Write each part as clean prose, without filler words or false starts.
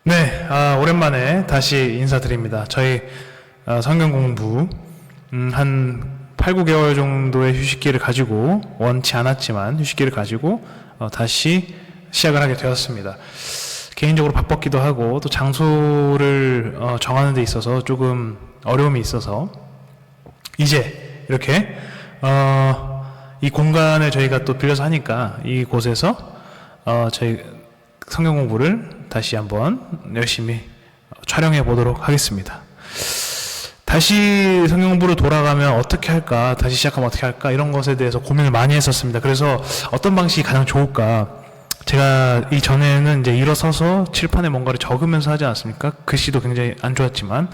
네, 오랜만에 다시 인사드립니다. 저희 성경 공부 한 8, 9개월 정도의 휴식기를 가지고 원치 않았지만 휴식기를 가지고 다시 시작을 하게 되었습니다. 개인적으로 바빴기도 하고 또 장소를 정하는 데 있어서 조금 어려움이 있어서 이제 이렇게 이 공간을 저희가 또 빌려서 하니까 이곳에서 저희 성경 공부를 다시 한번 열심히 촬영해 보도록 하겠습니다. 다시 성경 공부로 돌아가면 어떻게 할까, 다시 시작하면 어떻게 할까, 이런 것에 대해서 고민을 많이 했었습니다. 그래서 어떤 방식이 가장 좋을까, 제가 이전에는 이제 일어서서 칠판에 뭔가를 적으면서 하지 않았습니까? 글씨도 굉장히 안 좋았지만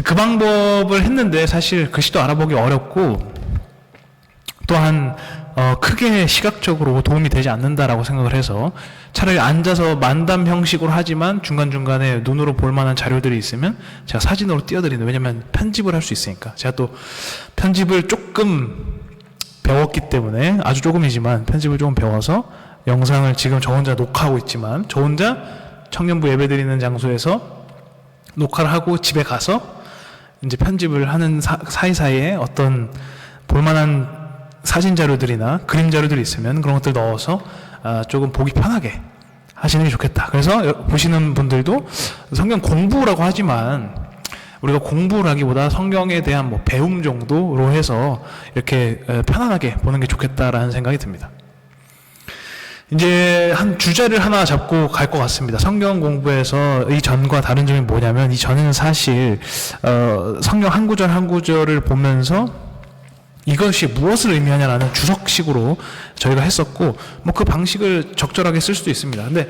그 방법을 했는데 사실 글씨도 알아보기 어렵고 또한 크게 시각적으로 도움이 되지 않는다라고 생각을 해서 차라리 앉아서 만담 형식으로 하지만 중간중간에 눈으로 볼 만한 자료들이 있으면 제가 사진으로 띄워드리는, 왜냐면 편집을 할 수 있으니까. 제가 또 편집을 조금 배웠기 때문에, 아주 조금이지만 편집을 조금 배워서 영상을 지금 저 혼자 녹화하고 있지만 저 혼자 청년부 예배드리는 장소에서 녹화를 하고 집에 가서 이제 편집을 하는 사이사이에 어떤 볼만한 사진 자료들이나 그림 자료들이 있으면 그런 것들 넣어서 조금 보기 편하게 하시는 게 좋겠다. 그래서 보시는 분들도 성경 공부라고 하지만 우리가 공부라기보다 성경에 대한 뭐 배움 정도로 해서 이렇게 편안하게 보는 게 좋겠다라는 생각이 듭니다. 이제 한 주제를 하나 잡고 갈 것 같습니다. 성경 공부에서 이 전과 다른 점이 뭐냐면, 이 전에는 사실 성경 한 구절 한 구절을 보면서 이것이 무엇을 의미하냐라는 주석식으로 저희가 했었고, 뭐 그 방식을 적절하게 쓸 수도 있습니다. 근데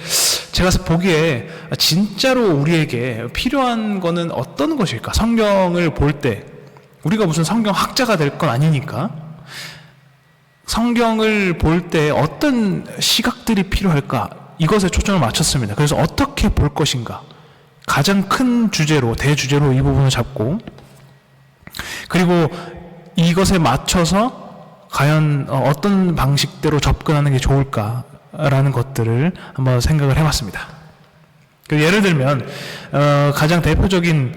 제가 보기에 진짜로 우리에게 필요한 거는 어떤 것일까? 성경을 볼 때 우리가 무슨 성경 학자가 될 건 아니니까 성경을 볼 때 어떤 시각들이 필요할까? 이것에 초점을 맞췄습니다. 그래서 어떻게 볼 것인가? 가장 큰 주제로, 대주제로 이 부분을 잡고, 그리고 이것에 맞춰서 과연 어떤 방식대로 접근하는 게 좋을까라는 것들을 한번 생각을 해봤습니다. 예를 들면 가장 대표적인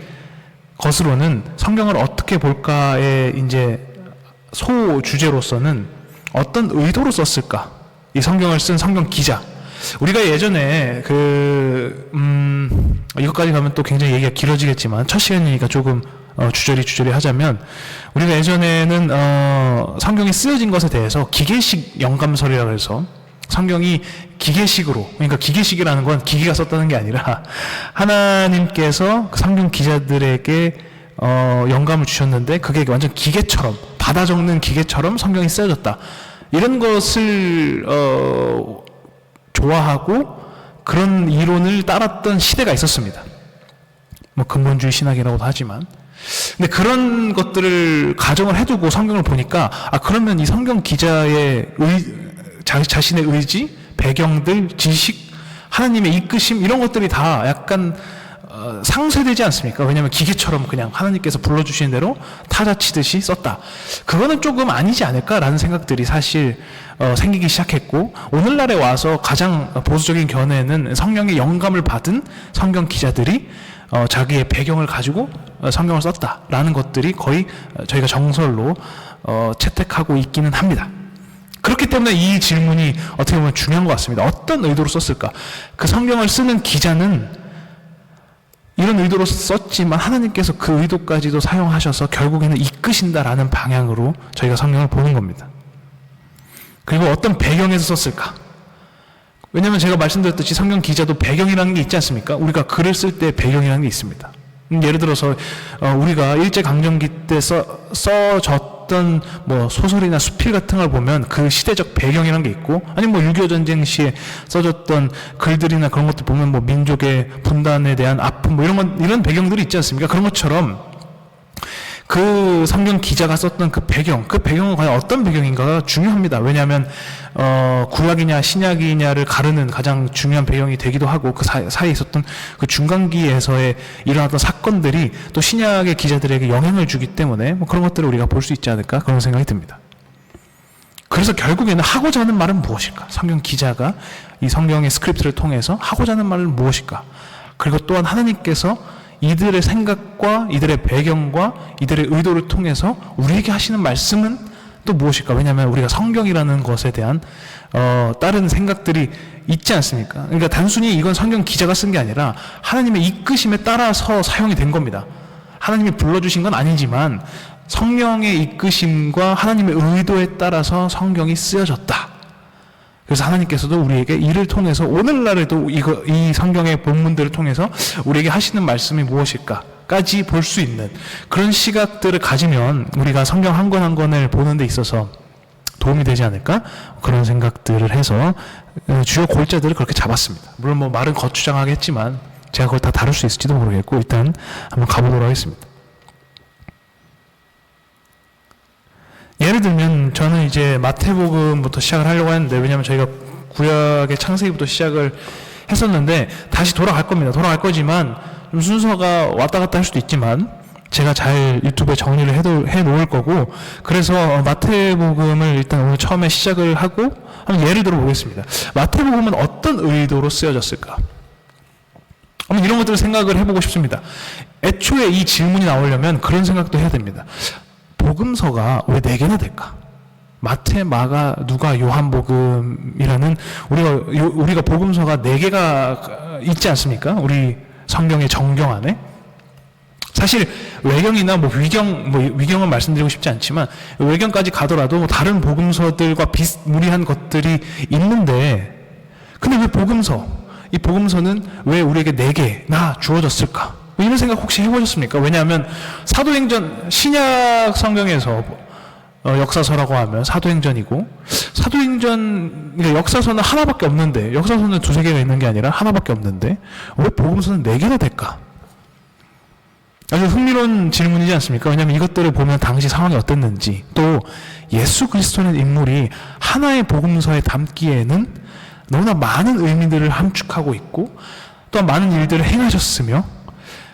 것으로는 성경을 어떻게 볼까의 이제 소주제로서는 어떤 의도로 썼을까? 이 성경을 쓴 성경 기자. 우리가 예전에 이것까지 가면 또 굉장히 얘기가 길어지겠지만 첫 시간이니까 조금 주저리 하자면, 우리가 예전에는 성경이 쓰여진 것에 대해서 기계식 영감설이라고 해서 성경이 기계식으로, 그러니까 기계식이라는 건 기계가 썼다는 게 아니라 하나님께서 성경 기자들에게 영감을 주셨는데 그게 완전 기계처럼, 받아 적는 기계처럼 성경이 쓰여졌다, 이런 것을 좋아하고 그런 이론을 따랐던 시대가 있었습니다. 뭐 근본주의 신학이라고도 하지만. 근데 그런 것들을 가정을 해두고 성경을 보니까, 그러면 이 성경 기자의 자신의 의지, 배경들, 지식, 하나님의 이끄심, 이런 것들이 다 약간 상쇄되지 않습니까? 왜냐하면 기계처럼 그냥 하나님께서 불러주시는 대로 타자 치듯이 썼다. 그거는 조금 아니지 않을까라는 생각들이 사실 생기기 시작했고, 오늘날에 와서 가장 보수적인 견해는 성령의 영감을 받은 성경 기자들이 자기의 배경을 가지고 성경을 썼다라는 것들이 거의 저희가 정설로 채택하고 있기는 합니다. 그렇기 때문에 이 질문이 어떻게 보면 중요한 것 같습니다. 어떤 의도로 썼을까? 그 성경을 쓰는 기자는 이런 의도로 썼지만 하나님께서 그 의도까지도 사용하셔서 결국에는 이끄신다라는 방향으로 저희가 성경을 보는 겁니다. 그리고 어떤 배경에서 썼을까? 왜냐하면 제가 말씀드렸듯이 성경 기자도 배경이라는 게 있지 않습니까? 우리가 글을 쓸 때 배경이라는 게 있습니다. 예를 들어서 우리가 일제강점기 때 써졌던 뭐 소설이나 수필 같은 걸 보면 그 시대적 배경이라는 게 있고, 아니면 뭐 6.25 전쟁 시에 써졌던 글들이나 그런 것들 보면 뭐 민족의 분단에 대한 아픔, 뭐 이런 배경들이 있지 않습니까? 그런 것처럼 그 성경 기자가 썼던 그 배경은 과연 어떤 배경인가가 중요합니다. 왜냐하면 구약이냐 신약이냐를 가르는 가장 중요한 배경이 되기도 하고, 그 사이에 있었던 그 중간기에서의 일어났던 사건들이 또 신약의 기자들에게 영향을 주기 때문에 뭐 그런 것들을 우리가 볼 수 있지 않을까, 그런 생각이 듭니다. 그래서 결국에는 하고자 하는 말은 무엇일까? 성경 기자가 이 성경의 스크립트를 통해서 하고자 하는 말은 무엇일까? 그리고 또한 하나님께서 이들의 생각과 이들의 배경과 이들의 의도를 통해서 우리에게 하시는 말씀은 또 무엇일까? 왜냐하면 우리가 성경이라는 것에 대한 다른 생각들이 있지 않습니까? 그러니까 단순히 이건 성경 기자가 쓴 게 아니라 하나님의 이끄심에 따라서 사용이 된 겁니다. 하나님이 불러주신 건 아니지만 성령의 이끄심과 하나님의 의도에 따라서 성경이 쓰여졌다. 그래서 하나님께서도 우리에게 이를 통해서 오늘날에도 이 성경의 본문들을 통해서 우리에게 하시는 말씀이 무엇일까까지 볼 수 있는 그런 시각들을 가지면 우리가 성경 한 권 한 권을 보는 데 있어서 도움이 되지 않을까? 그런 생각들을 해서 주요 골자들을 그렇게 잡았습니다. 물론 뭐 말은 거추장하겠지만 제가 그걸 다 다룰 수 있을지도 모르겠고 일단 한번 가보도록 하겠습니다. 예를 들면 저는 이제 마태복음부터 시작을 하려고 했는데, 왜냐하면 저희가 구약의 창세기부터 시작을 했었는데 다시 돌아갈 겁니다. 돌아갈 거지만 좀 순서가 왔다 갔다 할 수도 있지만 제가 잘 유튜브에 정리를 해 놓을 거고, 그래서 마태복음을 일단 오늘 처음에 시작을 하고 한번 예를 들어 보겠습니다. 마태복음은 어떤 의도로 쓰여졌을까? 한번 이런 것들을 생각을 해보고 싶습니다. 애초에 이 질문이 나오려면 그런 생각도 해야 됩니다. 복음서가 왜 4개나 될까? 마태, 마가, 누가, 요한복음이라는 우리가 복음서가 4개가 있지 않습니까? 우리 성경의 정경 안에. 사실 외경이나 위경은 말씀드리고 싶지 않지만 외경까지 가더라도 다른 복음서들과 비슷무리한 것들이 있는데, 근데 왜 이 복음서는 왜 우리에게 4개나 주어졌을까? 이런 생각 혹시 해보셨습니까? 왜냐하면 사도행전, 신약 성경에서 역사서라고 하면 사도행전이고, 그러니까 역사서는 하나밖에 없는데, 역사서는 2-3개가 있는 게 아니라 하나밖에 없는데 왜 복음서는 4개나 될까? 아주 흥미로운 질문이지 않습니까? 왜냐하면 이것들을 보면 당시 상황이 어땠는지, 또 예수 그리스도라는 인물이 하나의 복음서에 담기에는 너무나 많은 의미들을 함축하고 있고 또한 많은 일들을 행하셨으며,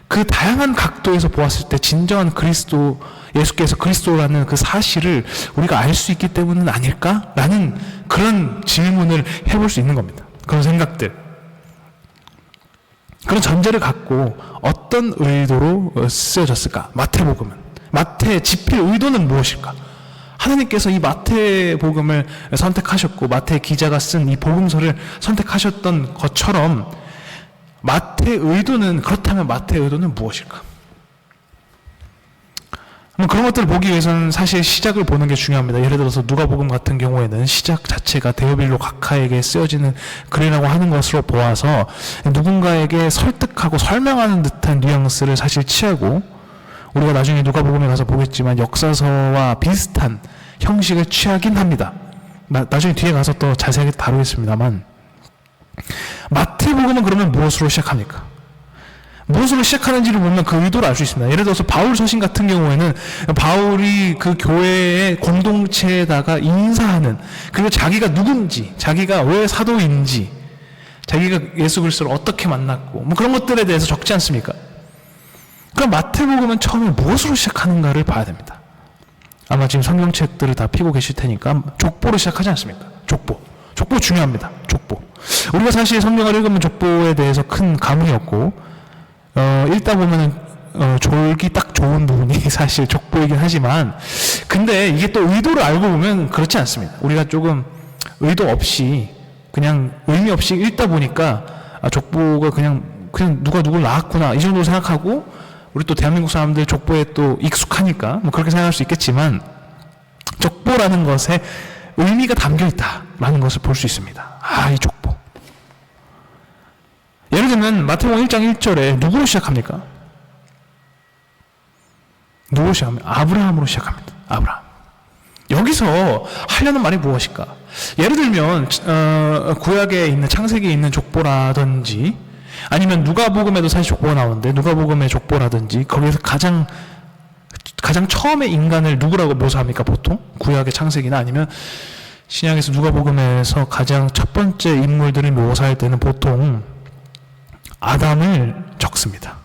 그 다양한 각도에서 보았을 때 진정한 그리스도, 예수께서 그리스도라는 그 사실을 우리가 알 수 있기 때문은 아닐까라는 그런 질문을 해볼 수 있는 겁니다. 그런 생각들, 그런 전제를 갖고 어떤 의도로 쓰여졌을까? 마태복음은, 마태의 집필 의도는 무엇일까? 하나님께서 이 마태복음을 선택하셨고 마태 기자가 쓴 이 복음서를 선택하셨던 것처럼 그렇다면 마태의 의도는 무엇일까? 그런 것들을 보기 위해서는 사실 시작을 보는 게 중요합니다. 예를 들어서 누가복음 같은 경우에는 시작 자체가 데오빌로 각하에게 쓰여지는 글이라고 하는 것으로 보아서 누군가에게 설득하고 설명하는 듯한 뉘앙스를 사실 취하고, 우리가 나중에 누가복음에 가서 보겠지만 역사서와 비슷한 형식을 취하긴 합니다. 나중에 뒤에 가서 또 자세하게 다루겠습니다만, 마태복음은 그러면 무엇으로 시작합니까? 무엇으로 시작하는지를 보면 그 의도를 알 수 있습니다. 예를 들어서 바울 서신 같은 경우에는 바울이 그 교회의 공동체에다가 인사하는, 그리고 자기가 누군지, 자기가 왜 사도인지, 자기가 예수 그리스도를 어떻게 만났고 그런 것들에 대해서 적지 않습니까? 그럼 마태복음은 처음에 무엇으로 시작하는가를 봐야 됩니다. 아마 지금 성경책들을 다 피고 계실 테니까 족보로 시작하지 않습니까? 족보 중요합니다. 족보. 우리가 사실 성경을 읽으면 족보에 대해서 큰 감흥이 없고, 읽다 보면은 졸기 딱 좋은 부분이 사실 족보이긴 하지만, 근데 이게 또 의도를 알고 보면 그렇지 않습니다. 우리가 조금 의도 없이 그냥 의미 없이 읽다 보니까 족보가 그냥 누가 누굴 낳았구나 이 정도로 생각하고, 우리 또 대한민국 사람들 족보에 또 익숙하니까 그렇게 생각할 수 있겠지만, 족보라는 것에 의미가 담겨 있다라는 것을 볼 수 있습니다. 이 족보. 예를 들면 마태복음 1장 1절에 누구로 시작합니까? 누구로 시작합니까? 아브라함으로 시작합니다. 아브라함. 여기서 하려는 말이 무엇일까? 예를 들면 구약에 있는, 창세기에 있는 족보라든지, 아니면 누가복음에도 사실 족보가 나오는데 누가복음의 족보라든지, 거기에서 가장 처음에 인간을 누구라고 묘사합니까? 보통 구약의 창세기나 아니면 신약에서 누가복음에서 가장 첫 번째 인물들을 묘사할 때는 보통 아담을 적습니다.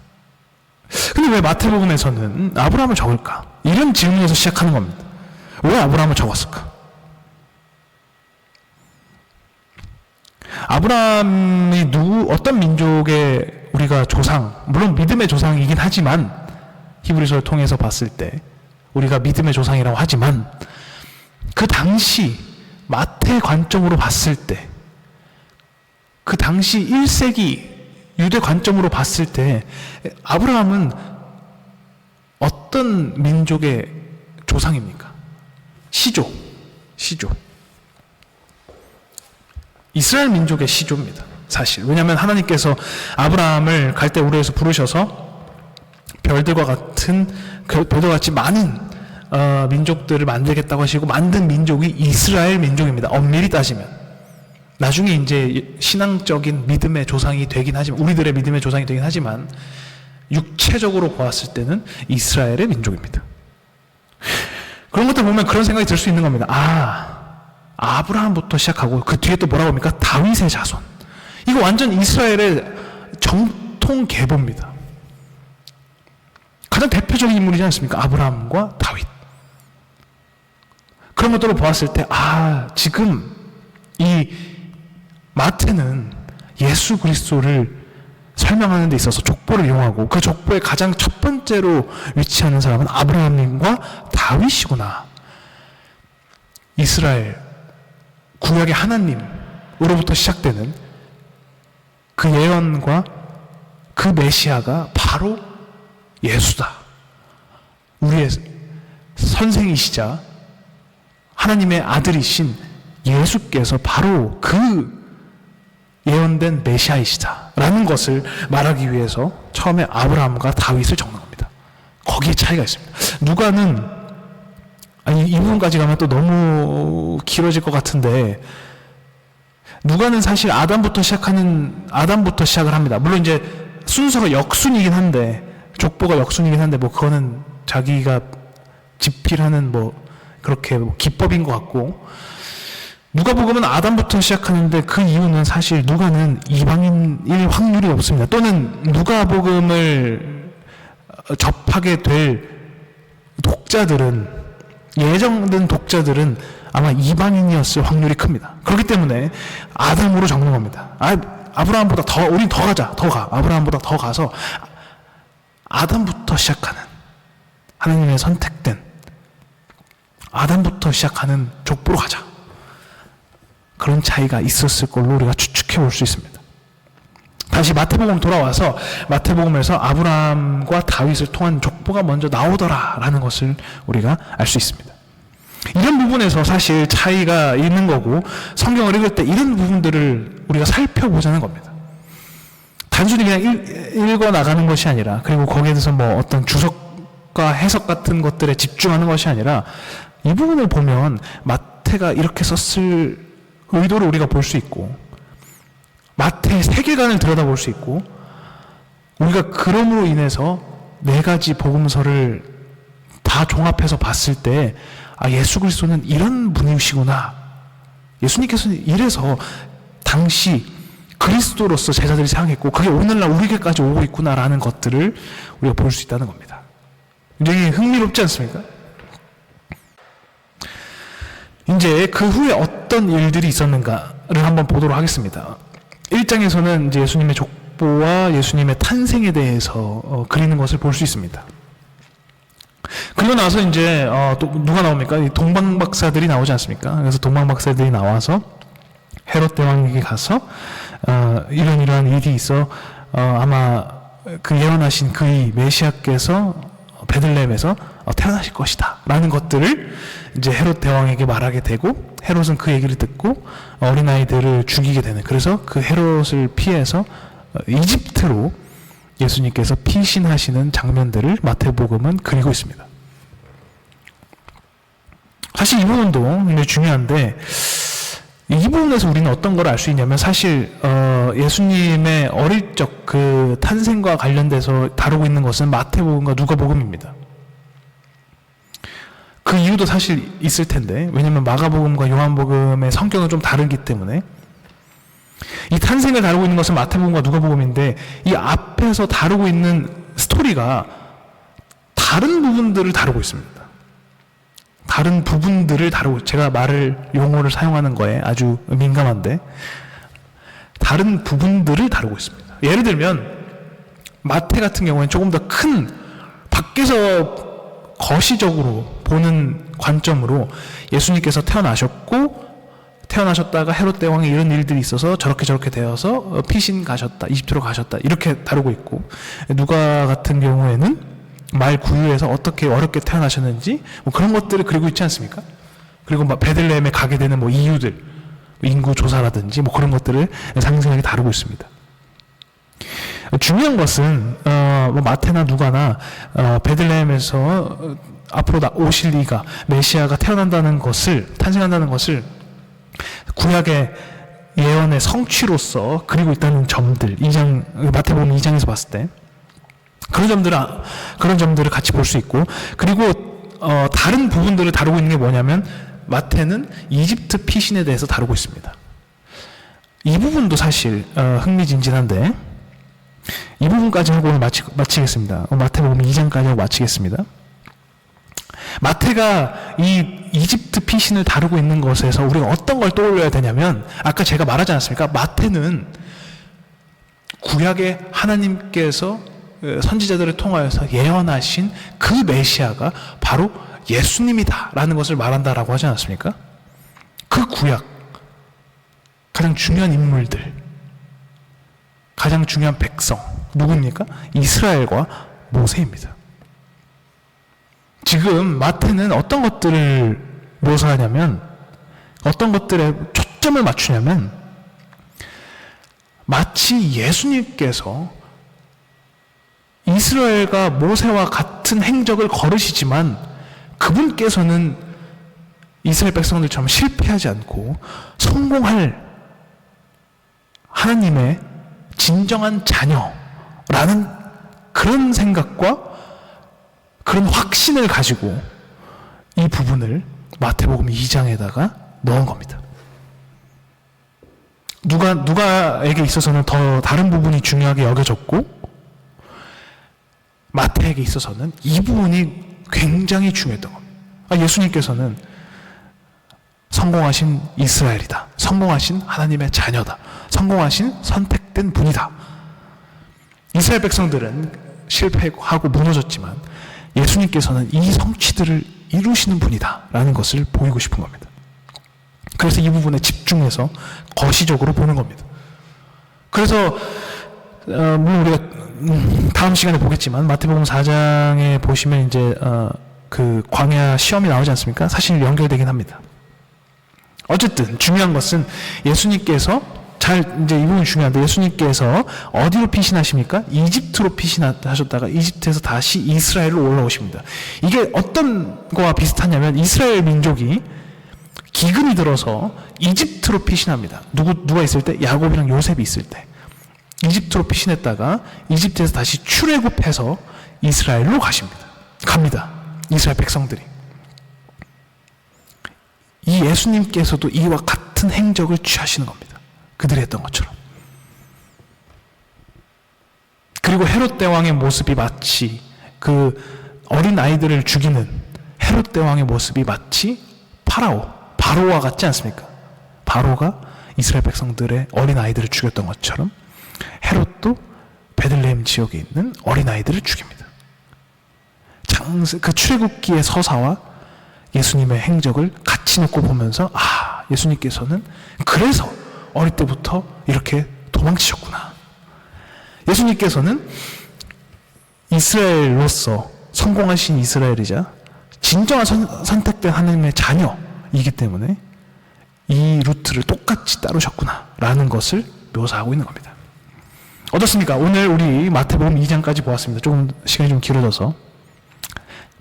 근데 왜 마태복음에서는 아브라함을 적을까? 이런 질문에서 시작하는 겁니다. 왜 아브라함을 적었을까? 아브라함이 어떤 민족의 우리가 조상, 물론 믿음의 조상이긴 하지만 히브리서를 통해서 봤을 때 우리가 믿음의 조상이라고 하지만 그 당시 마태 관점으로 봤을 때 그 당시 1세기 유대 관점으로 봤을 때 아브라함은 어떤 민족의 조상입니까? 시조. 이스라엘 민족의 시조입니다. 사실. 왜냐하면 하나님께서 아브라함을 갈대우르에서 부르셔서 별들과 같이 많은 민족들을 만들겠다고 하시고 만든 민족이 이스라엘 민족입니다. 엄밀히 따지면. 나중에 이제 신앙적인 믿음의 조상이 되긴 하지만, 우리들의 믿음의 조상이 되긴 하지만, 육체적으로 보았을 때는 이스라엘의 민족입니다. 그런 것들 보면 그런 생각이 들 수 있는 겁니다. 아브라함부터 시작하고 그 뒤에 또 뭐라고 합니까? 다윗의 자손. 이거 완전 이스라엘의 정통 계보입니다. 가장 대표적인 인물이지 않습니까? 아브라함과 다윗. 그런 것들을 보았을 때, 지금 이 마태는 예수 그리스도를 설명하는 데 있어서 족보를 이용하고 그 족보의 가장 첫 번째로 위치하는 사람은 아브라함님과 다윗이구나. 이스라엘 구약의 하나님으로부터 시작되는 그 예언과 그 메시아가 바로 예수다. 우리의 선생이시자 하나님의 아들이신 예수께서 바로 그 예언된 메시아이시다 라는 것을 말하기 위해서 처음에 아브라함과 다윗을 적는 겁니다. 거기에 차이가 있습니다. 누가는 이 부분까지 가면 또 너무 길어질 것 같은데, 누가는 사실 아담부터 시작을 합니다. 물론 이제 순서가 역순이긴 한데, 족보가 역순이긴 한데, 그거는 자기가 집필하는 그렇게 기법인 것 같고, 누가복음은 아담부터 시작하는데 그 이유는 사실 누가는 이방인일 확률이 없습니다. 또는 누가복음을 접하게 될 독자들은, 예정된 독자들은 아마 이방인이었을 확률이 큽니다. 그렇기 때문에 아담으로 적는 겁니다. 아브라함보다 우린 더 가자. 아브라함보다 더 가서 아담부터 시작하는, 하나님의 선택된 아담부터 시작하는 족보로 가자. 그런 차이가 있었을 걸로 우리가 추측해 볼 수 있습니다. 다시 마태복음 돌아와서 마태복음에서 아브라함과 다윗을 통한 족보가 먼저 나오더라라는 것을 우리가 알 수 있습니다. 이런 부분에서 사실 차이가 있는 거고, 성경을 읽을 때 이런 부분들을 우리가 살펴보자는 겁니다. 단순히 그냥 읽어 나가는 것이 아니라, 그리고 거기에 대해서 어떤 주석과 해석 같은 것들에 집중하는 것이 아니라, 이 부분을 보면 마태가 이렇게 썼을 의도를 우리가 볼 수 있고, 마태의 세계관을 들여다볼 수 있고, 우리가 그럼으로 인해서 4가지 복음서를 다 종합해서 봤을 때 예수 그리스도는 이런 분이시구나, 예수님께서는 이래서 당시 그리스도로서 제자들이 생각했고 그게 오늘날 우리에게까지 오고 있구나라는 것들을 우리가 볼 수 있다는 겁니다. 굉장히 흥미롭지 않습니까? 이제 그 후에 어떤 일들이 있었는가를 한번 보도록 하겠습니다. 1장에서는 이제 예수님의 족보와 예수님의 탄생에 대해서 그리는 것을 볼 수 있습니다. 그리고 나서 이제 또 누가 나옵니까? 동방박사들이 나오지 않습니까? 그래서 동방박사들이 나와서 헤롯 대왕에게 가서 이러한 일이 있어 아마 그 예언하신 그의 메시아께서 베들레헴에서 태어나실 것이다 라는 것들을 이제 헤롯 대왕에게 말하게 되고, 헤롯은 그 얘기를 듣고 어린아이들을 죽이게 되는, 그래서 그 헤롯을 피해서 이집트로 예수님께서 피신하시는 장면들을 마태복음은 그리고 있습니다. 사실 이 부분도 굉장히 중요한데, 이 부분에서 우리는 어떤 걸 알 수 있냐면, 사실 예수님의 어릴 적 그 탄생과 관련돼서 다루고 있는 것은 마태복음과 누가복음입니다. 그 이유도 사실 있을 텐데, 왜냐하면 마가복음과 요한복음의 성격은 좀 다르기 때문에, 이 탄생을 다루고 있는 것은 마태복음과 누가복음인데, 이 앞에서 다루고 있는 스토리가 다른 부분들을 다루고 있습니다. 다른 부분들을 다루고, 제가 용어를 사용하는 거에 아주 민감한데, 다른 부분들을 다루고 있습니다. 예를 들면 마태 같은 경우에는 조금 더 큰 밖에서 거시적으로 보는 관점으로 예수님께서 태어나셨다가 헤롯 대왕에 이런 일들이 있어서 저렇게 되어서 피신 가셨다, 이집트로 가셨다, 이렇게 다루고 있고, 누가 같은 경우에는 말 구유에서 어떻게 어렵게 태어나셨는지 뭐 그런 것들을 그리고 있지 않습니까? 그리고 막 베들레헴에 가게 되는 뭐 이유들, 인구 조사라든지 뭐 그런 것들을 상세하게 다루고 있습니다. 중요한 것은 뭐 마태나 누가나 베들레헴에서 앞으로 오실 이가 메시아가 탄생한다는 것을 구약의 예언의 성취로서 그리고 있다는 점들, 마태복음 2장에서 봤을 때 그런 점들을 같이 볼 수 있고, 그리고 다른 부분들을 다루고 있는 게 뭐냐면 마태는 이집트 피신에 대해서 다루고 있습니다. 이 부분도 사실 흥미진진한데, 이 부분까지 하고 오늘 마치겠습니다. 마태복음 2장까지 하고 마치겠습니다. 마태가 이 이집트 피신을 다루고 있는 것에서 우리가 어떤 걸 떠올려야 되냐면, 아까 제가 말하지 않았습니까? 마태는 구약의 하나님께서 선지자들을 통하여서 예언하신 그 메시아가 바로 예수님이다라는 것을 말한다라고 하지 않았습니까? 그 구약 가장 중요한 인물들, 가장 중요한 백성 누굽니까? 이스라엘과 모세입니다. 지금 마태는 어떤 것들을 묘사하냐면, 어떤 것들에 초점을 맞추냐면, 마치 예수님께서 이스라엘과 모세와 같은 행적을 걸으시지만 그분께서는 이스라엘 백성들처럼 실패하지 않고 성공할 하나님의 진정한 자녀라는 그런 생각과 그런 확신을 가지고 이 부분을 마태복음 2장에다가 넣은 겁니다. 누가에게 있어서는 더 다른 부분이 중요하게 여겨졌고, 마태에게 있어서는 이 부분이 굉장히 중요했던 겁니다. 예수님께서는 성공하신 이스라엘이다, 성공하신 하나님의 자녀다, 성공하신 선택된 분이다. 이스라엘 백성들은 실패하고 무너졌지만 예수님께서는 이 성취들을 이루시는 분이다 라는 것을 보이고 싶은 겁니다. 그래서 이 부분에 집중해서 거시적으로 보는 겁니다. 그래서 물론 우리가 다음 시간에 보겠지만 마태복음 4장에 보시면 이제 그 광야 시험이 나오지 않습니까? 사실 연결되긴 합니다. 어쨌든 중요한 것은 예수님께서 이제 이 부분이 중요한데, 예수님께서 어디로 피신하십니까? 이집트로 피신하셨다가 이집트에서 다시 이스라엘로 올라오십니다. 이게 어떤 거와 비슷하냐면, 이스라엘 민족이 기근이 들어서 이집트로 피신합니다. 누가 있을 때? 야곱이랑 요셉이 있을 때 이집트로 피신했다가 이집트에서 다시 출애굽해서 이스라엘로 갑니다. 이스라엘 백성들이. 이 예수님께서도 이와 같은 행적을 취하시는 겁니다. 그들이 했던 것처럼. 그리고 헤롯 대왕의 모습이 마치 그 어린 아이들을 죽이는 헤롯 대왕의 모습이 마치 바로와 같지 않습니까? 바로가 이스라엘 백성들의 어린 아이들을 죽였던 것처럼 헤롯도 베들레헴 지역에 있는 어린 아이들을 죽입니다. 그 출애굽기의 서사와 예수님의 행적을 같이 놓고 보면서, 예수님께서는 그래서 어릴 때부터 이렇게 도망치셨구나. 예수님께서는 이스라엘로서 성공하신 이스라엘이자 진정한 선택된 하나님의 자녀이기 때문에 이 루트를 똑같이 따르셨구나 라는 것을 묘사하고 있는 겁니다. 어떻습니까? 오늘 우리 마태복음 2장까지 보았습니다. 조금 시간이 좀 길어져서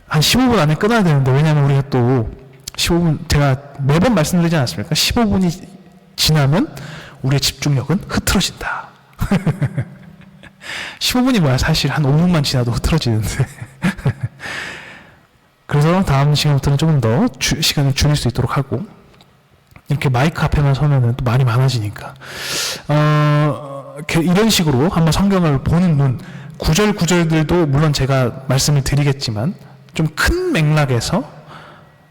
한 15분 안에 끊어야 되는데, 왜냐하면 우리가 또 15분, 제가 매번 말씀드리지 않았습니까? 15분이 지나면 우리의 집중력은 흐트러진다. 15분이 뭐야? 사실 한 5분만 지나도 흐트러지는데. 그래서 다음 시간부터는 조금 더 시간을 줄일 수 있도록 하고, 이렇게 마이크 앞에만 서면은 또 말이 많아지니까 이런 식으로 한번 성경을 보는 눈, 구절들도 물론 제가 말씀을 드리겠지만 좀 큰 맥락에서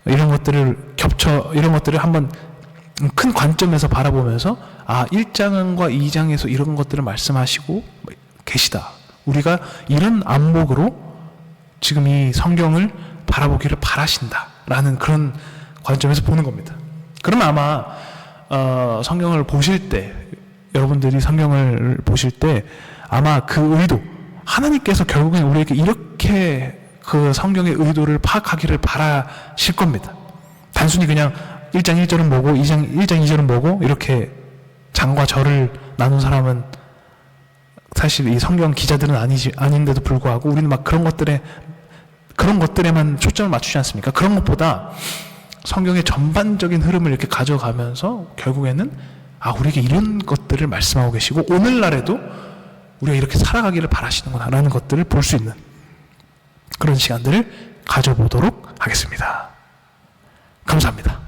이런 것들을 한번 큰 관점에서 바라보면서 1장과 2장에서 이런 것들을 말씀하시고 계시다. 우리가 이런 안목으로 지금 이 성경을 바라보기를 바라신다 라는 그런 관점에서 보는 겁니다. 그러면 아마 성경을 보실 때, 여러분들이 성경을 보실 때 아마 그 의도, 하나님께서 결국엔 우리에게 이렇게 그 성경의 의도를 파악하기를 바라실 겁니다. 단순히 그냥 1장 1절은 뭐고 1장 2절은 뭐고 이렇게 장과 절을 나눈 사람은 사실 이 성경 기자들은 아닌데도 불구하고 우리는 막 그런 것들에만 초점을 맞추지 않습니까? 그런 것보다 성경의 전반적인 흐름을 이렇게 가져가면서 결국에는 우리에게 이런 것들을 말씀하고 계시고 오늘날에도 우리가 이렇게 살아가기를 바라시는구나 라는 것들을 볼 수 있는 그런 시간들을 가져보도록 하겠습니다. 감사합니다.